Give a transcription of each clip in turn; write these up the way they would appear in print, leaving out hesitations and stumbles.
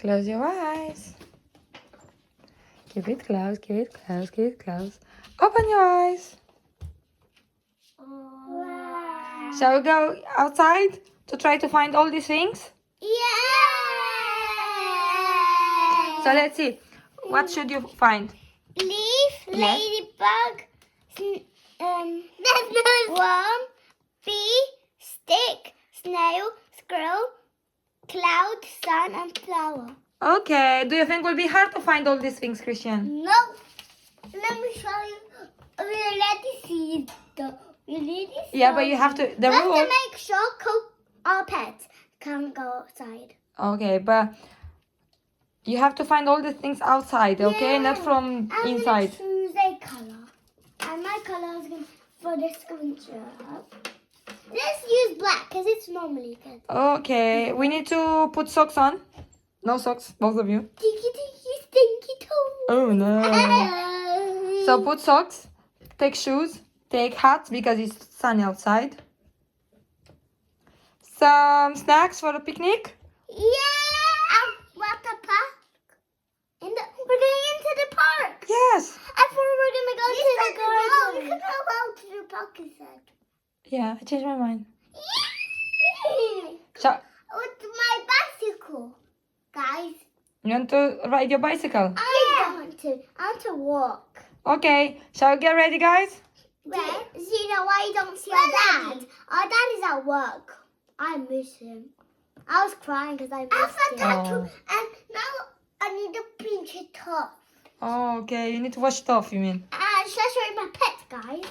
Close your eyes. Keep it closed, keep it closed, keep it closed. Open your eyes. Wow. Shall we go outside to try to find all these things? Yeah. So let's see. What should you find? Leaf, Yes. ladybug, worm, bee, stick, snail, squirrel, cloud, sun, and flower. Okay. Do you think it will be hard to find all these things, Christian? No. Let me show you. We already see the. We already Yeah, but you have to. The we have rule. to make sure our pets can't go outside. Okay, but you have to find all the things outside. Okay, Yeah. not from I'm inside. gonna choose a color, and my color is gonna for the scavenger. Let's use black because it's normally good. Okay, we need to put socks on. No socks, both of you. Tinky tinky stinky toe. Oh no. So put socks, take shoes, take hats because it's sunny outside. Some snacks for the picnic. Yeah. Water park. We're going into the park. Yes. I thought we were gonna go to the garden. We could go out to the park instead. Yeah, I changed my mind. Yay! So, With my bicycle, guys. you want to ride your bicycle? I want to walk. Okay, shall we get ready, guys? Where? Do you know why you don't see our dad? Our dad is at work. I miss him. I was crying because I missed him. Oh. And now I need to pinch it off. Oh, okay, you need to wash it off, you mean? And should I show you my pet, guys?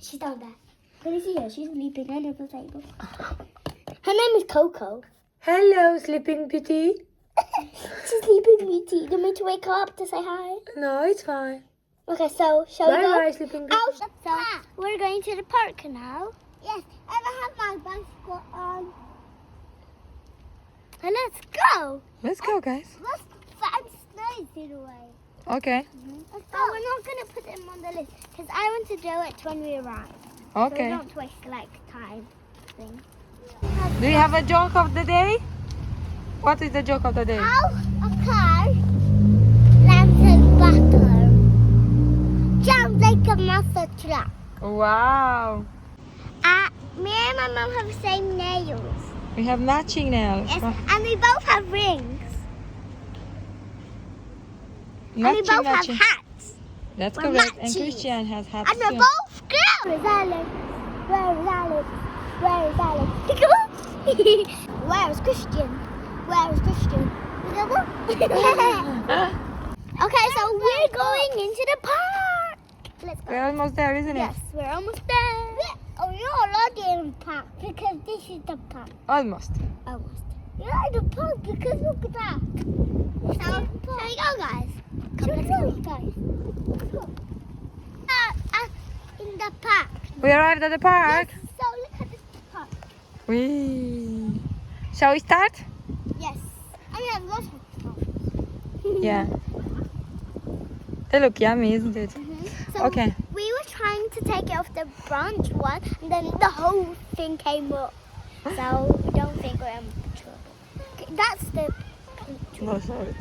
She's down there. Can you see her? She's sleeping under the table. Her name is Coco. Hello, Sleeping Beauty. She's sleeping beauty. Do you want me to wake her up to say hi? No, it's fine. Okay, so shall we go? Bye, Sleeping Beauty. So we're going to the park now. Yes, and I have my bicycle on. And let's go. Let's go, guys. Let's find snails in the way. Okay. Let's go. We're not going to put them on the list because I want to do it when we arrive. So we Okay. don't waste time thing. Do you have a joke of the day? What is the joke of the day? How a car lands in butter jumps like a monster truck. Wow. Me and my mom have the same nails. We have matching nails. Yes, and we both have rings. Matching, and we both matching. have hats. That's We're correct. And matching. Christian has hats And we're too. both girls. Where is Alex? Where is Alex? Where is Alex? Where is Christian? Where is Christian? Okay, so we're going into the park. Let's go. We're almost there, isn't it? Yes, we're almost there. Oh, you're already in the park because this is the park. Almost. Almost. You're in the park because look at that. Shall we go, guys? Come, let's go, guys. In the park. We arrived at the park. Yes, so look at this park. Whee. Shall we start? Yes. And we have lots of parks. Yeah. They look yummy, isn't it? So Okay. we were trying to take it off the branch one, and then the whole thing came up. So we don't think we're in trouble. Okay, that's the. No, sorry.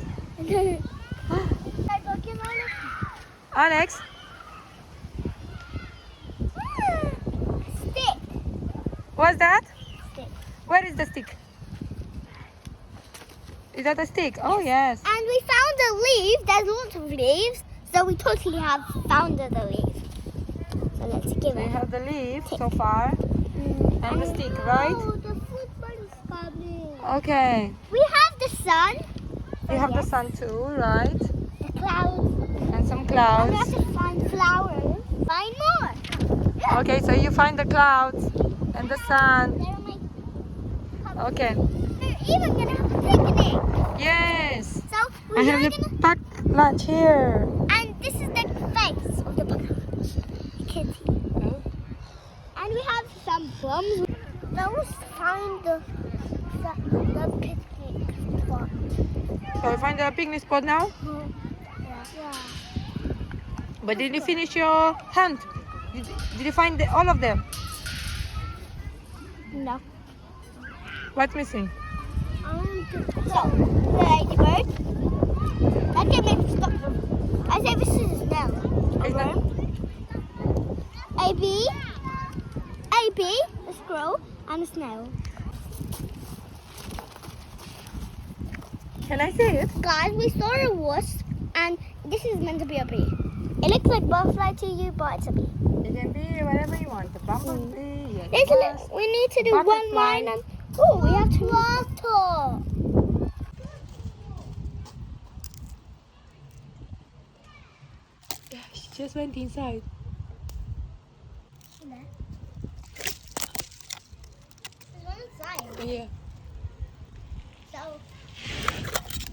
Alex, Stick. what's that? Stick. Where is the stick? Is that a stick? Oh, yes. And we found a leaf. There's lots of leaves. So we totally have found the leaf. So let's give We it. have the leaf so far and the stick, right? Oh, the football is coming. Okay. We have the sun. We have the Yes. sun too, right? The clouds. And some And we clouds. have to find flowers. Find more. Okay, so you find the clouds and the sun. They're my. Okay. We're even gonna have a picnic. Yes. So I we're have gonna. the packed lunch here. And this is the face of the kitty. And we have some plums. Now let's find the picnic spot. So we find the picnic spot now. Yeah. But did you finish your hunt? Did you find all of them? No. What's missing? So, ladybird. That can make stop. I say this is a snail. A worm. A bee, a squirrel, and a snail. Can I see it? Guys, we saw a wasp, and this is meant to be a bee. It looks like butterfly to you, but it's a bee. It can be whatever you want. The bumblebee. We need to do one butterfly. line and we have to water. She just went inside. There's one inside. Yeah. So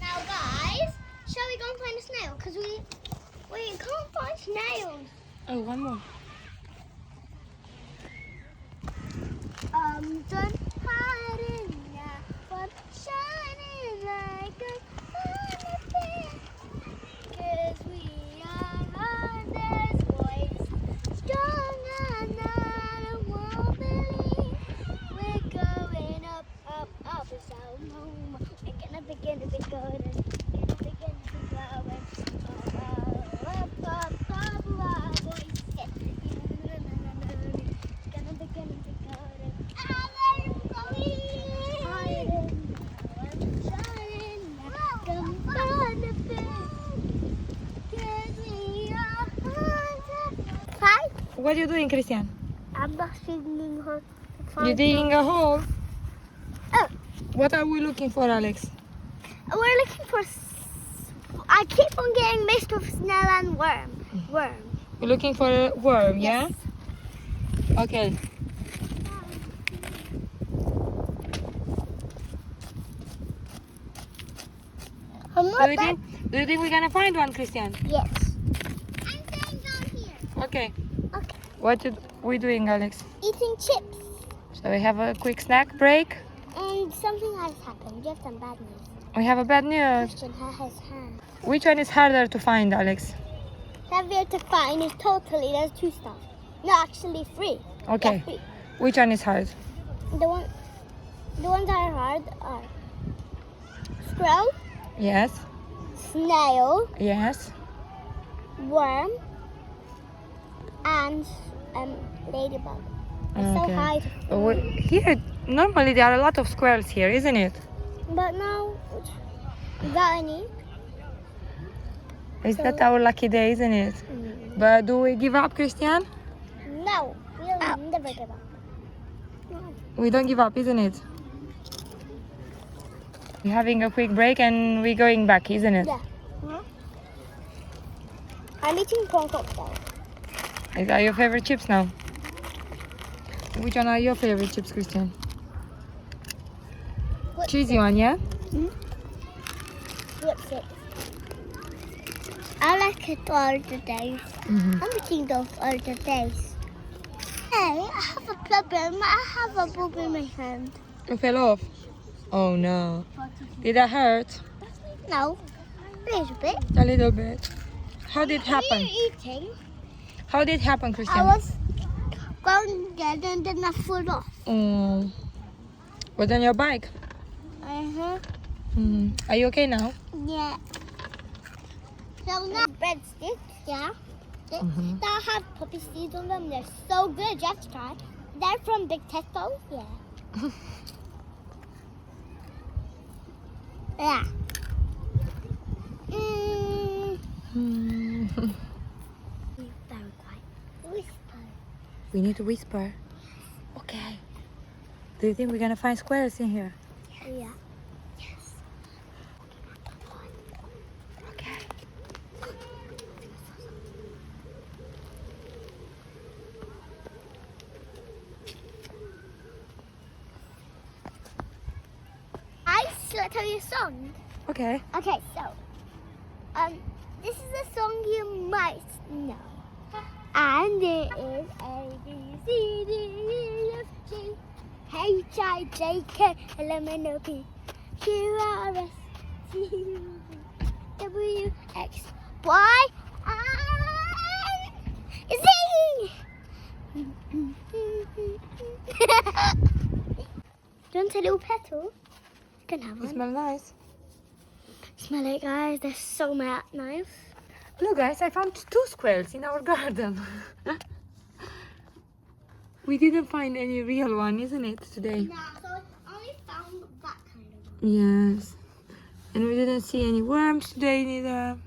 now, guys, shall we go and find a snail? Because we can't find snails. Oh, one more. Don't hide in that one shining like a sunset. 'Cause we are this voice, stronger than I won't believe. We're going up, up, up, so home. We're gonna begin to be good and gonna begin to be growing. Up, up, up, our voice. Gonna begin to be good. What are you doing, Christian? I'm not singing her. You're digging a hole. Oh. What are we looking for, Alex? We're looking for. I keep on getting mixed with snail and worm. We're looking for a worm, Yes. yeah? Okay. Do you think we're gonna find one, Christian? Yes. I'm saying down here. Okay. Okay. What are we doing, Alex? Eating chips. So we have a quick snack break. And something has happened. You have some bad news. We have a bad news. Christian has his hand. Which one is harder to find, Alex? Heavier to find is totally. There's two stuff. No, actually three. Okay. Yeah, three. Which one is hard? The ones that are hard are squirrel, Yes. snail, Yes. worm, and ladybug. It's so hard. Here, normally there are a lot of squirrels here, isn't it? But now, is that any? Is that our lucky day, isn't it? But do we give up, Christian? No, we'll never give up. No. We don't give up, isn't it? We're having a quick break and we're going back, isn't it? Yeah. I'm eating corn cocktail. Is that your favorite chips now? Which one are your favorite chips, Christian? Cheesy one, yeah? What's it? I like it all the days. I'm eating those all the days. Hey, I have a problem. I have a boob in my hand. It fell off. Oh no. Did that hurt? No, a little bit. A little bit. How did it happen? What are you eating? How did it happen, Christian? I was going to get and then I fell off. Was on your bike? Are you okay now? Yeah. So now breadsticks, yeah. They have poppy seeds on them. They're so good. You have to try. They're from Big Tesco. Yeah. Yeah. Very quiet. Whisper. We need to whisper. Okay. Do you think we're gonna find squares in here? Yeah. Okay. Shall I tell you a song? Okay. Okay, so this is a song you might know, and it is A B C D E F G H I J K L M N O P Q R S T U V W X Y I Z. Do you want a little petal? can have They one. smell nice. Smell it, guys. They're so nice. Look, guys, I found 2 squirrels in our garden. We didn't find any real one, isn't it, today? No, so I only found that kind of one. Yes. And we didn't see any worms today neither.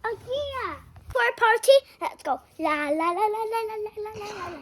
Oh, yeah. For a party, let's go. La, la, la, la, la, la, la, la, la, la.